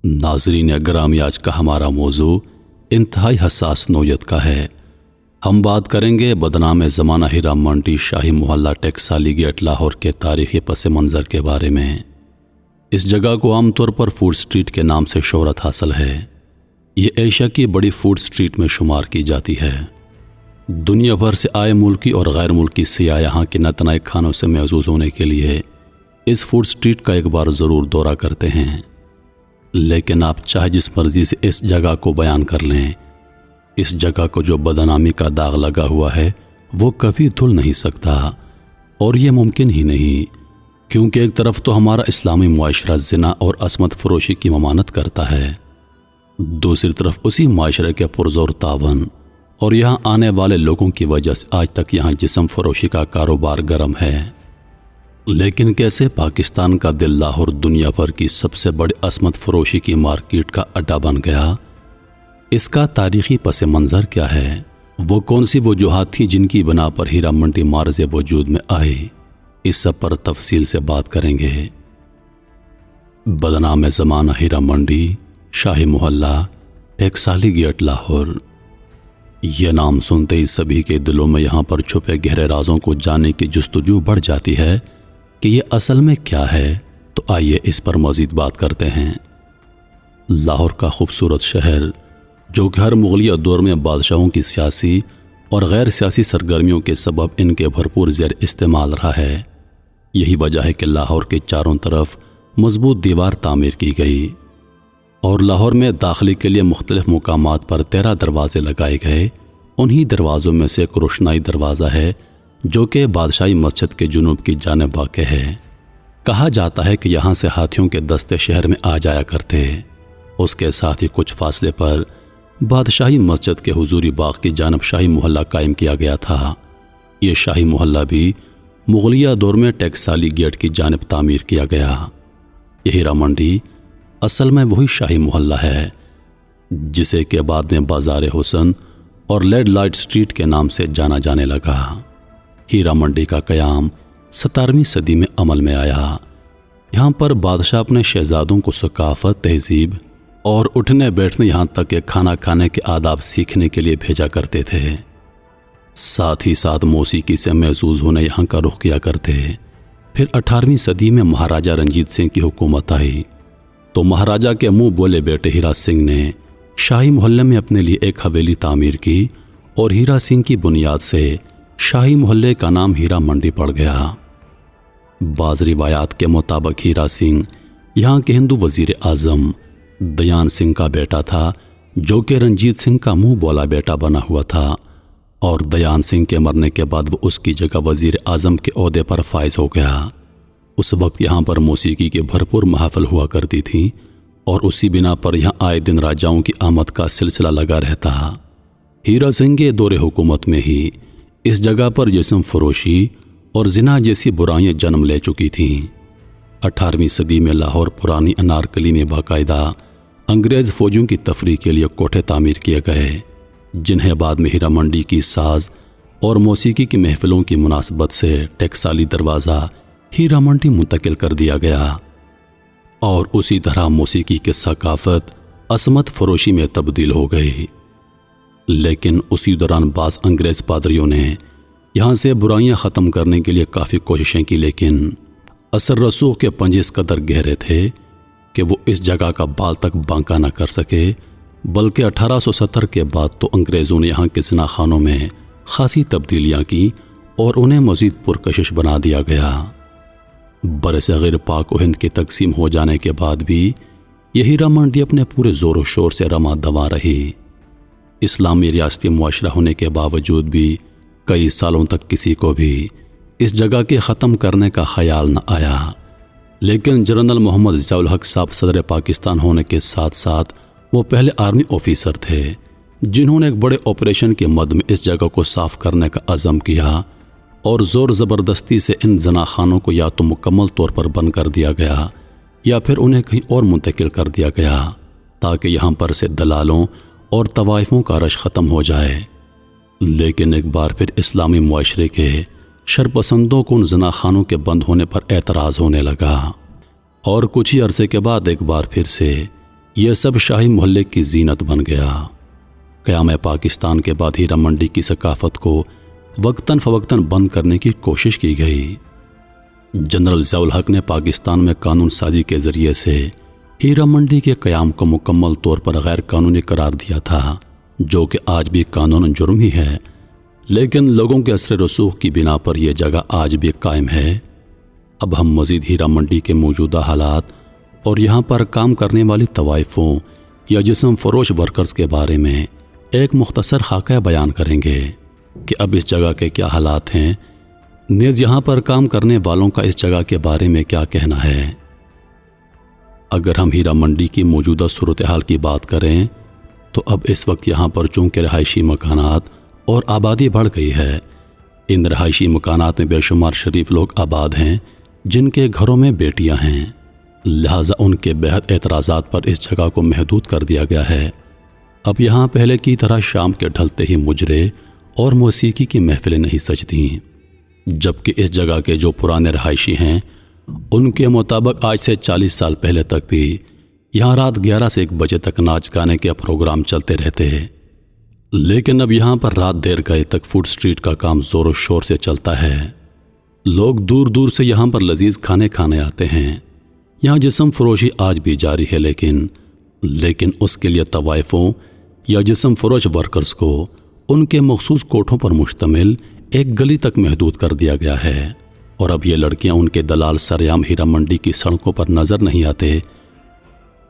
ناظرین اگرامی، آج کا ہمارا موضوع انتہائی حساس نوعیت کا ہے۔ ہم بات کریں گے بدنام زمانہ ہیرا منڈی شاہی محلہ ٹیکسالی گیٹ لاہور کے تاریخی پس منظر کے بارے میں۔ اس جگہ کو عام طور پر فوڈ سٹریٹ کے نام سے شہرت حاصل ہے۔ یہ ایشیا کی بڑی فوڈ سٹریٹ میں شمار کی جاتی ہے۔ دنیا بھر سے آئے ملکی اور غیر ملکی سیاح یہاں کے نتنائے کھانوں سے محظوظ ہونے کے لیے اس فوڈ سٹریٹ کا ایک بار ضرور دورہ کرتے ہیں۔ لیکن آپ چاہے جس مرضی سے اس جگہ کو بیان کر لیں، اس جگہ کو جو بدنامی کا داغ لگا ہوا ہے وہ کبھی دھل نہیں سکتا، اور یہ ممکن ہی نہیں، کیونکہ ایک طرف تو ہمارا اسلامی معاشرہ زنا اور عصمت فروشی کی ممانعت کرتا ہے، دوسری طرف اسی معاشرے کے پرزور تعاون اور یہاں آنے والے لوگوں کی وجہ سے آج تک یہاں جسم فروشی کا کاروبار گرم ہے۔ لیکن کیسے پاکستان کا دل لاہور دنیا بھر کی سب سے بڑی عصمت فروشی کی مارکیٹ کا اڈا بن گیا؟ اس کا تاریخی پس منظر کیا ہے؟ وہ کون سی وجوہات تھیں جن کی بنا پر ہیرا منڈی معرض وجود میں آئی؟ اس سب پر تفصیل سے بات کریں گے۔ بدنام زمانہ ہیرا منڈی شاہی محلہ ٹیکسالی گیٹ لاہور۔ یہ نام سنتے ہی سبھی کے دلوں میں یہاں پر چھپے گہرے رازوں کو جاننے کی جستجو بڑھ جاتی ہے کہ یہ اصل میں کیا ہے، تو آئیے اس پر مزید بات کرتے ہیں۔ لاہور کا خوبصورت شہر، جو کہ ہر مغلیہ دور میں بادشاہوں کی سیاسی اور غیر سیاسی سرگرمیوں کے سبب ان کے بھرپور زیر استعمال رہا ہے۔ یہی وجہ ہے کہ لاہور کے چاروں طرف مضبوط دیوار تعمیر کی گئی، اور لاہور میں داخلے کے لیے مختلف مقامات پر 13 دروازے لگائے گئے۔ انہی دروازوں میں سے ایک روشنائی دروازہ ہے جو کہ بادشاہی مسجد کے جنوب کی جانب واقع ہے۔ کہا جاتا ہے کہ یہاں سے ہاتھیوں کے دستے شہر میں آ جایا کرتے۔ اس کے ساتھ ہی کچھ فاصلے پر بادشاہی مسجد کے حضوری باغ کی جانب شاہی محلہ قائم کیا گیا تھا۔ یہ شاہی محلہ بھی مغلیہ دور میں ٹیکسالی گیٹ کی جانب تعمیر کیا گیا۔ یہ ہیرا منڈی اصل میں وہی شاہی محلہ ہے جسے کہ بعد میں بازار حسن اور لیڈ لائٹ سٹریٹ کے نام سے جانا جانے لگا۔ ہیرا منڈی کا قیام 17ویں صدی میں عمل میں آیا۔ یہاں پر بادشاہ اپنے شہزادوں کو ثقافت، تہذیب اور اٹھنے بیٹھنے، یہاں تک کہ کھانا کھانے کے آداب سیکھنے کے لیے بھیجا کرتے تھے۔ ساتھ ہی ساتھ موسیقی سے محظوظ ہونے یہاں کا رخ کیا کرتے۔ پھر 18ویں صدی میں مہاراجہ رنجیت سنگھ کی حکومت آئی تو مہاراجہ کے منہ بولے بیٹے ہیرا سنگھ نے شاہی محلے میں اپنے لیے ایک حویلی تعمیر کی، اور ہیرا سنگھ کی بنیاد سے شاہی محلے کا نام ہیرا منڈی پڑ گیا۔ بعض روایات کے مطابق ہیرا سنگھ یہاں کے ہندو وزیر اعظم دیان سنگھ کا بیٹا تھا، جو کہ رنجیت سنگھ کا منہ بولا بیٹا بنا ہوا تھا، اور دیان سنگھ کے مرنے کے بعد وہ اس کی جگہ وزیر اعظم کے عہدے پر فائز ہو گیا۔ اس وقت یہاں پر موسیقی کی بھرپور محافل ہوا کرتی تھیں، اور اسی بنا پر یہاں آئے دن راجاؤں کی آمد کا سلسلہ لگا رہتا۔ ہیرا سنگھ کے دور حکومت میں ہی اس جگہ پر جسم فروشی اور زنا جیسی برائیاں جنم لے چکی تھیں۔ 18ویں صدی میں لاہور پرانی انارکلی میں باقاعدہ انگریز فوجیوں کی تفریح کے لیے کوٹھے تعمیر کیے گئے، جنہیں بعد میں ہیرا منڈی کی ساز اور موسیقی کی محفلوں کی مناسبت سے ٹیکسالی دروازہ ہیرا منڈی منتقل کر دیا گیا، اور اسی طرح موسیقی کے ثقافت عصمت فروشی میں تبدیل ہو گئی۔ لیکن اسی دوران بعض انگریز پادریوں نے یہاں سے برائیاں ختم کرنے کے لیے کافی کوششیں کی، لیکن اثر رسوخ کے پنجے اس قدر گہرے تھے کہ وہ اس جگہ کا بال تک بانکا نہ کر سکے، بلکہ 1870 کے بعد تو انگریزوں نے یہاں کے زنا خانوں میں خاصی تبدیلیاں کی اور انہیں مزید پرکشش بنا دیا گیا۔ برصغیر پاک و ہند کی تقسیم ہو جانے کے بعد بھی یہ ہیرا منڈی اپنے پورے زور و شور سے رواں دواں رہی۔ اسلامی ریاستی معاشرہ ہونے کے باوجود بھی کئی سالوں تک کسی کو بھی اس جگہ کے ختم کرنے کا خیال نہ آیا، لیکن جنرل محمد ضیاء الحق صاحب صدر پاکستان ہونے کے ساتھ ساتھ وہ پہلے آرمی آفیسر تھے، جنہوں نے ایک بڑے آپریشن کے مد میں اس جگہ کو صاف کرنے کا عزم کیا، اور زور زبردستی سے ان زنا خانوں کو یا تو مکمل طور پر بند کر دیا گیا یا پھر انہیں کہیں اور منتقل کر دیا گیا، تاکہ یہاں پر سے دلالوں اور طوائفوں کا رش ختم ہو جائے۔ لیکن ایک بار پھر اسلامی معاشرے کے شرپسندوں کو ان زنا خانوں کے بند ہونے پر اعتراض ہونے لگا، اور کچھ ہی عرصے کے بعد ایک بار پھر سے یہ سب شاہی محلے کی زینت بن گیا۔ قیام پاکستان کے بعد ہیرا منڈی کی ثقافت کو وقتاً فوقتاً بند کرنے کی کوشش کی گئی۔ جنرل ضیاء الحق نے پاکستان میں قانون سازی کے ذریعے سے ہیرا منڈی کے قیام کو مکمل طور پر غیر قانونی قرار دیا تھا، جو کہ آج بھی قانون جرم ہی ہے، لیکن لوگوں کے اثر رسوخ کی بنا پر یہ جگہ آج بھی قائم ہے۔ اب ہم مزید ہیرا منڈی کے موجودہ حالات اور یہاں پر کام کرنے والی طوائفوں یا جسم فروش ورکرز کے بارے میں ایک مختصر خاکہ بیان کریں گے کہ اب اس جگہ کے کیا حالات ہیں، نیز یہاں پر کام کرنے والوں کا اس جگہ کے بارے میں کیا کہنا ہے۔ اگر ہم ہیرا منڈی کی موجودہ صورتحال کی بات کریں تو اب اس وقت یہاں پر چونکہ رہائشی مکانات اور آبادی بڑھ گئی ہے، ان رہائشی مکانات میں بے شمار شریف لوگ آباد ہیں جن کے گھروں میں بیٹیاں ہیں، لہٰذا ان کے بہت اعتراضات پر اس جگہ کو محدود کر دیا گیا ہے۔ اب یہاں پہلے کی طرح شام کے ڈھلتے ہی مجرے اور موسیقی کی محفلیں نہیں سجتیں، جبکہ اس جگہ کے جو پرانے رہائشی ہیں ان کے مطابق آج سے 40 سال پہلے تک بھی یہاں رات 11 سے 1 بجے تک ناچ گانے کے پروگرام چلتے رہتے، لیکن اب یہاں پر رات دیر گئے تک فوڈ اسٹریٹ کا کام زور و شور سے چلتا ہے۔ لوگ دور دور سے یہاں پر لذیذ کھانے کھانے آتے ہیں۔ یہاں جسم فروشی آج بھی جاری ہے، لیکن اس کے لیے طوائفوں یا جسم فروش ورکرز کو ان کے مخصوص کوٹھوں پر مشتمل ایک گلی تک محدود کر دیا گیا ہے، اور اب یہ لڑکیاں ان کے دلال سرعام ہیرا منڈی کی سڑکوں پر نظر نہیں آتے۔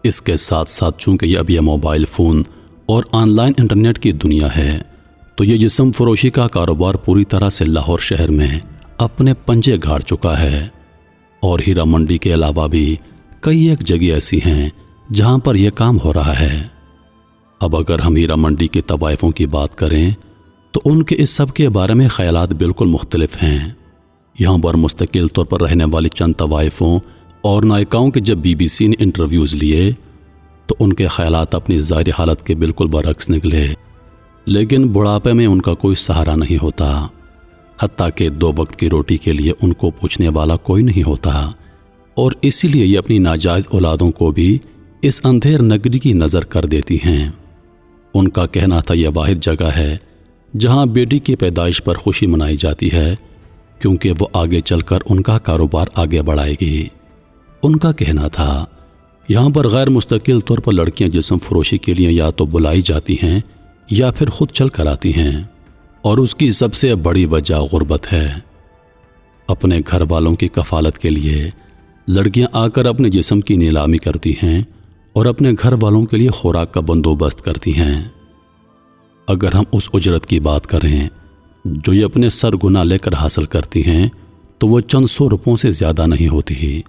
اس کے ساتھ ساتھ چونکہ یہ موبائل فون اور آن لائن انٹرنیٹ کی دنیا ہے، تو یہ جسم فروشی کا کاروبار پوری طرح سے لاہور شہر میں اپنے پنجے گاڑ چکا ہے، اور ہیرا منڈی کے علاوہ بھی کئی ایک جگہ ایسی ہیں جہاں پر یہ کام ہو رہا ہے۔ اب اگر ہم ہیرا منڈی کی طوائفوں کی بات کریں تو ان کے اس سب کے بارے میں خیالات بالکل مختلف ہیں۔ یہاں پر مستقل طور پر رہنے والی چند طوائفوں اور نائکاؤں کے جب BBC نے انٹرویوز لیے تو ان کے خیالات اپنی ظاہری حالت کے بالکل برعکس نکلے، لیکن بڑھاپے میں ان کا کوئی سہارا نہیں ہوتا، حتیٰ کہ 2 وقت کی روٹی کے لیے ان کو پوچھنے والا کوئی نہیں ہوتا، اور اسی لیے یہ اپنی ناجائز اولادوں کو بھی اس اندھیر نگری کی نظر کر دیتی ہیں۔ ان کا کہنا تھا یہ واحد جگہ ہے جہاں بیٹی کی پیدائش پر خوشی منائی جاتی ہے، کیونکہ وہ آگے چل کر ان کا کاروبار آگے بڑھائے گی۔ ان کا کہنا تھا یہاں پر غیر مستقل طور پر لڑکیاں جسم فروشی کے لیے یا تو بلائی جاتی ہیں یا پھر خود چل کر آتی ہیں، اور اس کی سب سے بڑی وجہ غربت ہے۔ اپنے گھر والوں کی کفالت کے لیے لڑکیاں آ کر اپنے جسم کی نیلامی کرتی ہیں اور اپنے گھر والوں کے لیے خوراک کا بندوبست کرتی ہیں۔ اگر ہم اس اجرت کی بات کریں جو یہ اپنے سر گنا لے کر حاصل کرتی ہیں تو وہ چند 100 روپوں سے زیادہ نہیں ہوتی،